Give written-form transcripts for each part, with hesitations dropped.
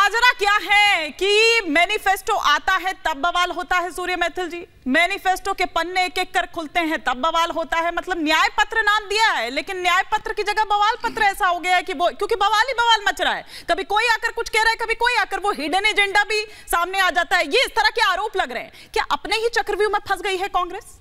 माजरा क्या है कि मैनिफेस्टो आता है तब बवाल होता है। सूर्य मैथिल जी, मैनिफेस्टो के पन्ने एक एक कर खुलते हैं तब बवाल होता है। मतलब न्याय पत्र नाम दिया है, लेकिन न्याय पत्र की जगह बवाल पत्र ऐसा हो गया है कि वो, क्योंकि बवाल ही बवाल मच रहा है। कभी कोई आकर कुछ कह रहा है, कभी कोई आकर वो हिडन एजेंडा भी सामने आ जाता है। ये इस तरह के आरोप लग रहे हैं। क्या अपने ही चक्रव्यूह में फंस गई है कांग्रेस?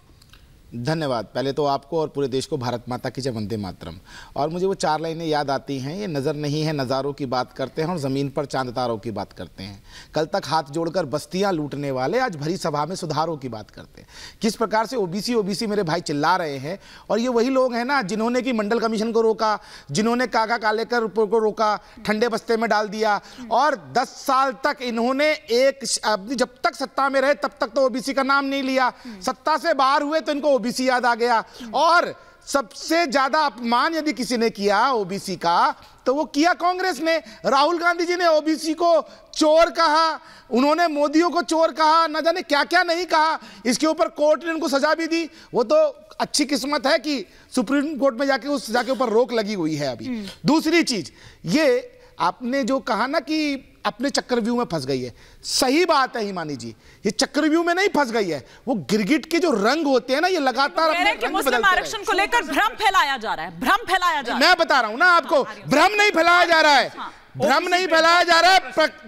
धन्यवाद। पहले तो आपको और पूरे देश को भारत माता की जय, वंदे मातरम। और मुझे वो 4 लाइनें याद आती हैं, ये नज़र नहीं है नज़ारों की बात करते हैं और ज़मीन पर चांद तारों की बात करते हैं। कल तक हाथ जोड़कर बस्तियां लूटने वाले आज भरी सभा में सुधारों की बात करते हैं। किस प्रकार से ओबीसी ओबीसी मेरे भाई चिल्ला रहे हैं। और ये वही लोग हैं ना जिन्होंने कि मंडल कमीशन को रोका, जिन्होंने काका कालेकर को रोका, ठंडे बस्ते में डाल दिया। और 10 साल तक इन्होंने जब तक सत्ता में रहे तब तक तो ओबीसी का नाम नहीं लिया। सत्ता से बाहर हुए तो इनको ओबीसी याद आ गया। और सबसे ज्यादा अपमान यदि किसी ने किया ओबीसी का तो वो किया कांग्रेस ने। राहुल गांधी जी ने ओबीसी को चोर कहा, उन्होंने मोदियों को चोर कहा, न जाने क्या क्या नहीं कहा। इसके ऊपर कोर्ट ने उनको सजा भी दी। वो तो अच्छी किस्मत है कि सुप्रीम कोर्ट में जाके उस सजा के ऊपर रोक लगी हुई है अभी। दूसरी चीज, ये आपने जो कहा ना कि अपने चक्रव्यूह में फंस गई है, सही बात है हिमानी जी। ये चक्रव्यूह में नहीं फंस गई है, वो गिरगिट के जो रंग होते हैं ना, ये लगातार अपने रंग बदलते हैं। आरक्षण को लेकर भ्रम फैलाया जा रहा है, भ्रम फैलाया जा रहा है। मैं बता रहा हूं ना आपको, भ्रम नहीं फैलाया जा रहा है। भ्रम नहीं फैलाया जा रहा है।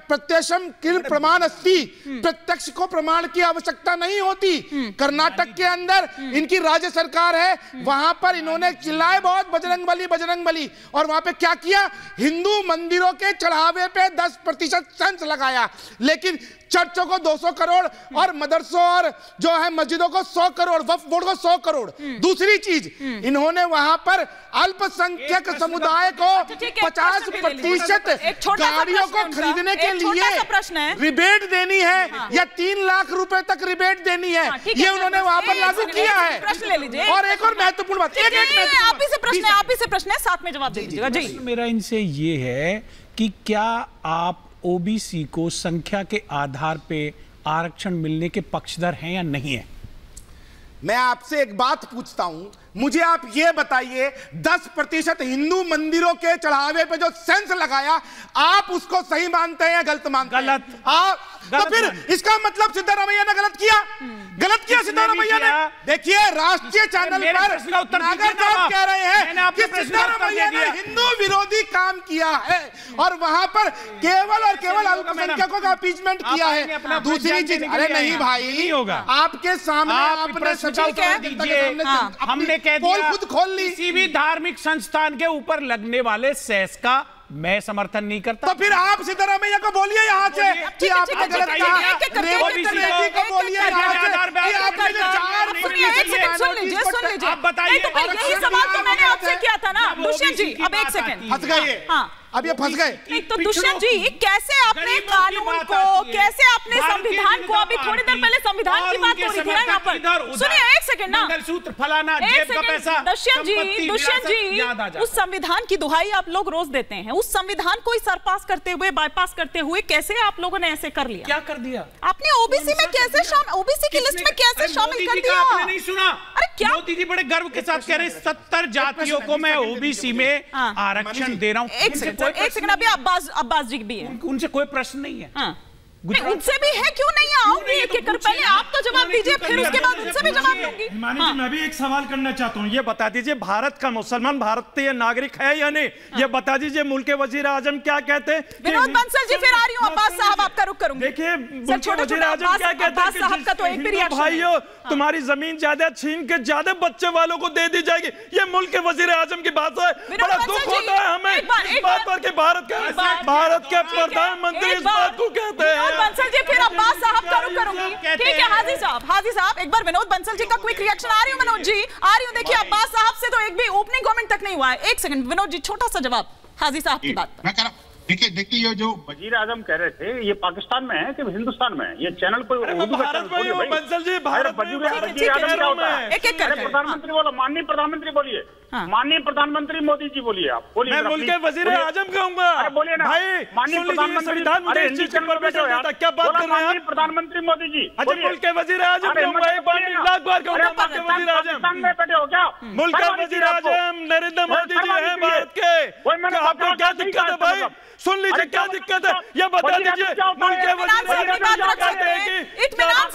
प्रत्यक्षम किल प्रमाण अस्ति, प्रत्यक्ष को प्रमाण की आवश्यकता नहीं होती। कर्नाटक के अंदर इनकी राज्य सरकार है, वहां पर इन्होंने चिल्लाए बहुत बजरंग बली बजरंग बली। और वहां पे क्या किया, हिंदू मंदिरों के चढ़ावे पे 10% सेंस लगाया। लेकिन चर्चों को 200 करोड़ और मदरसों और जो है मस्जिदों को 100 करोड़, वक्फ बोर्ड को 100 करोड़। दूसरी चीज, इन्होंने वहां पर अल्पसंख्यक समुदाय को 50% गाड़ियों को खरीदने के लिए रिबेट देनी है या 3 लाख रुपए तक रिबेट देनी है। ये उन्होंने वहां पर लागू किया है। प्रश्न ले लीजिए। और एक और महत्वपूर्ण बात, आप ही से प्रश्न है, साथ में जवाब दे दीजिएगा जी। मेरा इनसे ये है कि क्या आप ओबीसी को संख्या के आधार पे आरक्षण मिलने के पक्षधर हैं या नहीं है? मैं आपसे एक बात पूछता हूं, मुझे आप ये बताइए, 10% हिंदू मंदिरों के चढ़ावे पे जो सेंस लगाया, आप उसको सही मानते हैं या गलत मानते हैं? गलत। तो फिर इसका मतलब सिद्धारमैया ने गलत किया। गलत किया सिद्धारमैया ने। देखिए राष्ट्रीय चैनल पर नागर साहब कह रहे हैं कि सिद्धारमैया ने हिंदू विरोधी काम किया है और वहां पर केवल और केवल अल्पसंख्यकों का अपीचमेंट किया है। दूसरी चीज, अरे नहीं भाई, आपके सामने आपने हमने कह दिया खुद खोल ली। किसी भी धार्मिक संस्थान के ऊपर लगने वाले सेस का मैं समर्थन नहीं करता। तो फिर आप सिद्धारमैया को बोलिए यहाँ से कि आपने गलत कहा। रेवती को बोलिए यहाँ से कि आपने जो 4 सुन लीजिए। आप बताइए। यही सवाल तो मैंने आपसे किया था ना दुष्यंत जी। अब एक सेकंड, फंस गए। हाँ, अब ये फंस गए। नहीं तो दुष्यंत जी, कैसे आपने कानून को, कैसे आपने संविधान को, अभी थोड़ी देर पहले संविधान की बात हो रही थी ना यहाँ पर। सुनिए एक सेकंड ना, मंगलसूत्र फलाना, जेब का पैसा, दुष्यंत जी, उस संविधान की दुहाई आप लोग रोज देते हैं। उस संविधान को सरपास करते हुए, बाईपास करते हुए कैसे आप लोगों ने ऐसे कर लिया? क्या कर दिया आपने? ओबीसी में कैसे ओबीसी की लिस्ट में कैसे शामिल कर दिया? आपने नहीं सुना? अरे क्या मोदी जी बड़े गर्व के साथ कह रहे 70 जातियों को मैं ओबीसी में आरक्षण दे रहा हूँ। एक सेकंड, अभी अब्बास जी भी है, उनसे कोई प्रश्न नहीं है। उनसे भी है, क्यों नहीं आऊंगी? एक एक कर, पहले आप तो जवाब दीजिए, फिर उसके बाद उनसे भी जवाब दूंगी। हिमानी जी, मैं भी एक सवाल करना चाहता हूँ। ये बता दीजिए, भारत का मुसलमान भारतीय नागरिक है या नहीं? ये बता दीजिए, मुल्क वजीर आजम क्या कहते हैं? विनोद बंसल जी, फिर आ रही हूँ। अब्बास साहब आपका रुख करूंगी। देखिए, वजीर आजम क्या कहते हैं? साहब का तो एक भी रिएक्शन, भाइयों तुम्हारी जमीन ज्यादा छीन के ज्यादा बच्चे वालों को दे दी जाएगी, ये मुल्क के वजीर आजम की बात है। बड़ा दुख होता है हमें इस बात पर कि भारत के प्रधानमंत्री इस बात को कहते हैं। अब्बास साहब का रुख करूंगी। ठीक है हाजी साहब, एक बार विनोद बंसल जी का क्विक रिएक्शन। आ रही हूं मनोज जी, आ रही हूं। देखिए अब्बास साहब से तो एक भी ओपनिंग कमेंट तक नहीं हुआ है। एक सेकंड विनोद जी, छोटा सा जवाब हाजी साहब की बात पर। देखिए ये जो वजीर आजम कह रहे थे, ये पाकिस्तान में है कि हिंदुस्तान में है? ये चैनल कोई प्रधानमंत्री बोलो, माननीय प्रधानमंत्री बोलिए, माननीय प्रधानमंत्री मोदी जी बोलिए। आप बोलिए। मैं मुल्क के वजीर आजम कहूंगा। बोलिए ना भाई, माननीय प्रधानमंत्री। क्या बात कर रहे हैं प्रधानमंत्री मोदी जी? मुल्क के वजीर आजम कहूंगा, एक बार लाख बार कहूंगा वजीर आजम। में बैठे हो क्या? मुल्क के वजीर आजम नरेंद्र मोदी जी है भारत के। आपको क्या दिक्कत है भाई? सुन लीजिए क्या दिक्कत है ये बता दीजिए। मुल्क के इत्मीनान से अपनी बात रख सकते हैं, इत्मीनान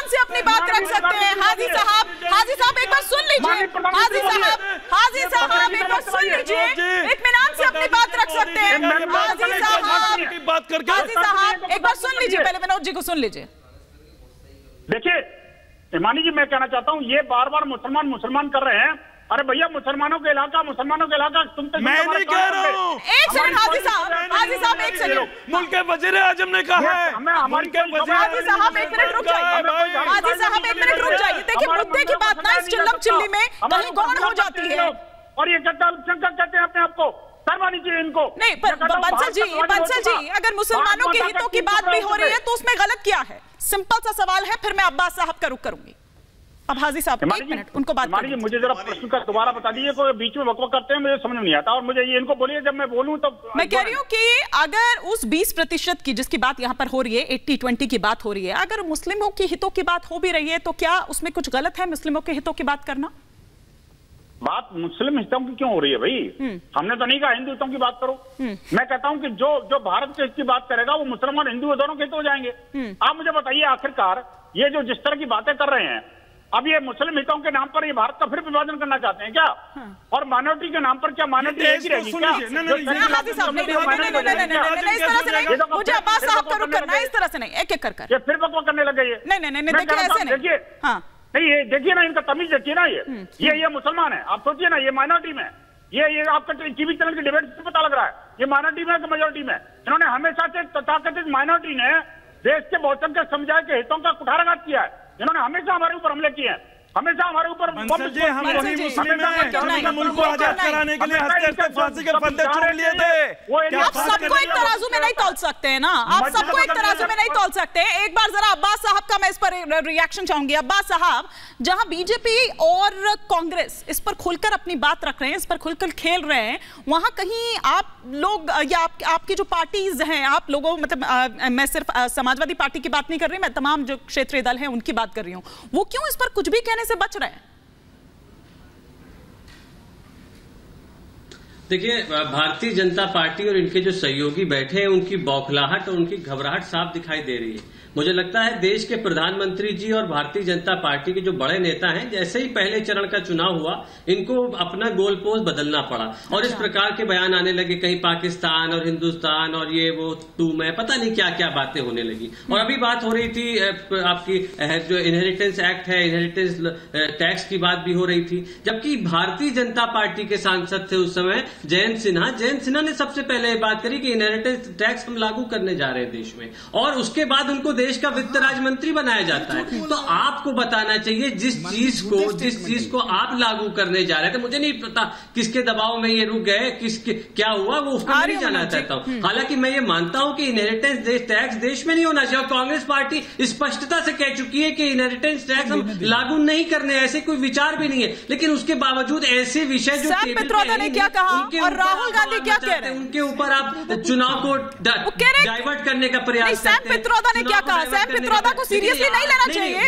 से अपनी बात रख सकते हैं। हाजी साहब एक बार सुन लीजिए, हाजी साहब एक बार सुन लीजिए, इत्मीनान से अपनी बात रख सकते हैं। हाजी साहब एक बार सुन लीजिए, पहले विनोद जी को सुन लीजिए। देखिए इमानी जी, मैं कहना चाहता हूँ ये बार बार मुसलमान कर रहे हैं। अरे भैया मुसलमानों के इलाका तुम तो मैं नहीं कह रहा हूँ। एक सेकंड हाजी साहब एक सेकंड। मुल्क के वजीर आजम ने कहा है। हाजी साहब एक मिनट रुक जाइए। देखिए मुद्दे की बात ना इस चिल्लम चिल्ली में कहीं गौण हो जाती है। और ये अल्पसंख्यक कहते हैं अपने आप को, शर्मानी चाहिए इनको। नहीं पर बंसल जी अगर मुसलमानों के हितों की बात भी हो रही है तो उसमें गलत क्या है? सिंपल सा सवाल है, फिर मैं अब्बास साहब का रुख करूंगी। अब हाजी साहब एक मिनट उनको बात करनी। मुझे जरा प्रश्न का दोबारा बता दीजिए, कोई बीच में बकवास करते हैं मुझे समझ नहीं आता, और मुझे ये इनको बोलिए जब मैं बोलूं तो। मैं कह रही हूं कि अगर उस 20% की जिसकी बात यहां पर हो रही है, 80-20 की बात हो रही है, अगर मुस्लिमों के हितों की बात हो भी रही है तो क्या उसमें कुछ गलत है मुस्लिमों के हितों की बात करना? बात मुस्लिम हितों की क्यों हो रही है भाई? हमने तो नहीं कहा हिंदू हितों की बात करो। मैं कहता हूं कि जो भारत के हित की बात करेगा वो मुसलमान हिंदू दोनों के हित हो जाएंगे। आप मुझे बताइए आखिरकार ये जो जिस तरह की बातें कर रहे हैं, अब ये मुस्लिम हितों के नाम पर ये भारत का फिर विभाजन करना चाहते हैं क्या? और माइनॉरिटी के नाम पर क्या माइनॉरिटी एक ही रहेगी क्या? मुझे अब्बास साहब का रुख करना है, इस तरह से नहीं, एक-एक कर ये फिर बकवास करने लग गई है। नहीं देखिए ऐसे नहीं। देखिए नहीं, ये देखिए ना, इनका तमीज देखिए ना, ये मुसलमान है, आप सोचिए ना, ये माइनॉरिटी में, ये आपका टीवी चैनल की डिबेट से पता लग रहा है ये माइनॉरिटी में मेजोरिटी में। इन्होंने हमेशा से तथाकथित माइनॉरिटी ने देश के बहुसंख्यक समुदाय के हितों का कुठाराघात किया है। इन्होंने हमेशा हमारे ऊपर हमले किए हैं, हमेशा हमारे ऊपर। हम वही मुस्लिम हैं जिन्होंने मुल्क को आजाद कराने के लिए हत्या फांसी के फंदे चुन लिए थे। आप सबको एक तराजू में नहीं तौल सकते हैं ना, आप सबको एक तराजू में नहीं तौल सकते हैं। एक बार जरा अब्बास साहब का मैं इस पर रिएक्शन चाहूंगी। अब्बास साहब, जहां बीजेपी और कांग्रेस इस पर खुलकर अपनी बात रख रहे हैं, इस पर खुलकर खेल रहे हैं, वहां कहीं आप लोग या आपकी जो पार्टीज हैं, आप लोगों मतलब मैं सिर्फ समाजवादी पार्टी की बात नहीं कर रही, मैं तमाम जो क्षेत्रीय दल हैं उनकी बात कर रही हूं, वो क्यों इस पर कुछ भी कहने से बच रहे हैं? देखिए, भारतीय जनता पार्टी और इनके जो सहयोगी बैठे हैं उनकी बौखलाहट और उनकी घबराहट साफ दिखाई दे रही है। मुझे लगता है देश के प्रधानमंत्री जी और भारतीय जनता पार्टी के जो बड़े नेता हैं, जैसे ही पहले चरण का चुनाव हुआ, इनको अपना गोल पोस्ट बदलना पड़ा और इस प्रकार के बयान आने लगे, कहीं पाकिस्तान और हिंदुस्तान और ये वो तू मैं पता नहीं क्या क्या बातें होने लगी। और अभी बात हो रही थी आपकी जो इनहेरिटेंस एक्ट है, इनहेरिटेंस टैक्स की बात भी हो रही थी, जबकि भारतीय जनता पार्टी के सांसद थे उस समय जयंत सिन्हा ने सबसे पहले बात करी कि इनहेरिटेंस टैक्स हम लागू करने जा रहे हैं देश में, और उसके बाद उनको देश का वित्त राज्य मंत्री बनाया जाता है। तो आपको बताना चाहिए जिस चीज को आप लागू करने जा रहे थे, मुझे नहीं पता किसके दबाव में ये रुक गए, क्या हुआ वो उसको नहीं जानना चाहता हूं। हालांकि मैं ये मानता हूं कि इनहेरिटेंस टैक्स देश में नहीं होना चाहिए, और कांग्रेस पार्टी स्पष्टता से कह चुकी है कि इनहेरिटेंस टैक्स हम लागू नहीं करने, ऐसे कोई विचार भी नहीं है। लेकिन उसके बावजूद ऐसे विषय जो ने क्या कहा और राहुल गांधी क्या कह रहे हैं, उनके ऊपर आप चुनाव को डाइवर्ट करने का प्रयास करते हैं। पित्रोदा ने क्या कहा? सैम पित्रोदा को सीरियसली नहीं लेना चाहिए।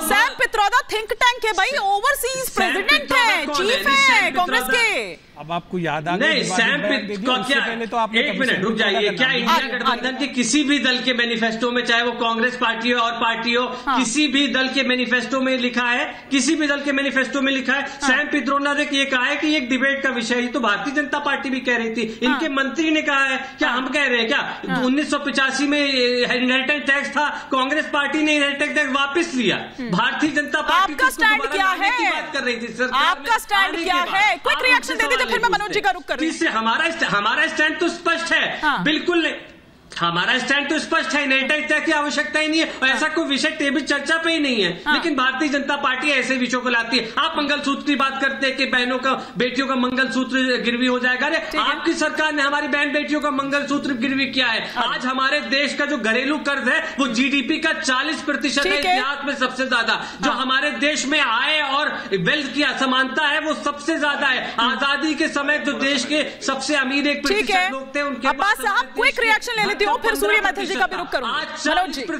सैम पित्रोदा थिंक टैंक है भाई, ओवरसीज प्रेसिडेंट है, चीफ है कांग्रेस के। अब आपको याद आ नहीं, सैम पहले तो आप एक मिनट रुक जाइए। क्या इंडिया गठबंधन के किसी भी दल के मैनिफेस्टो में, चाहे वो कांग्रेस पार्टी हो और पार्टी हो, किसी भी दल के मैनिफेस्टो में लिखा है, किसी भी दल के मैनिफेस्टो में लिखा है, सैम पित्रोदा ने ये कहा है कि एक डिबेट का विषय है। तो भारतीय जनता पार्टी भी कह रही थी, इनके मंत्री ने कहा है, क्या हम कह रहे हैं क्या? 1985 में इनहेरिटेंस टैक्स था, कांग्रेस पार्टी ने इनहेरिटेंस टैक्स वापस लिया। भारतीय जनता पार्टी आपका स्टैंड क्या है? बात कर रही थी, आपका स्टैंड क्या है? क्विक रिएक्शन दे दीजिए, फिर मैं मनोज जी का रुख कर रही हूं। हमारा स्टैंड तो स्पष्ट है, बिल्कुल नहीं, हमारा स्टैंड तो स्पष्ट है, इनहेरिटेंस टैक्स की आवश्यकता ही नहीं है, और ऐसा कोई विषय टेबल चर्चा पे ही नहीं है। लेकिन भारतीय जनता पार्टी ऐसे विषयों को लाती है। आप मंगलसूत्र की बात करते हैं कि बहनों का, बेटियों का मंगलसूत्र गिरवी हो जाएगा। अरे आपकी सरकार ने हमारी बहन बेटियों का मंगलसूत्र गिरवी किया है। आज हमारे देश का जो घरेलू कर्ज है वो जीडीपी का 40% है, इतिहास में सबसे ज्यादा। जो हमारे देश में आय और वेल्थ की असमानता है वो सबसे ज्यादा है। आजादी के समय जो देश के सबसे अमीर 1% लोग थे, उनके अब्बास साहब क्विक रिएक्शन ले लेती हूँ, फिर सूर्य मैथिल जी का भी रुख करूंगा। आज 40%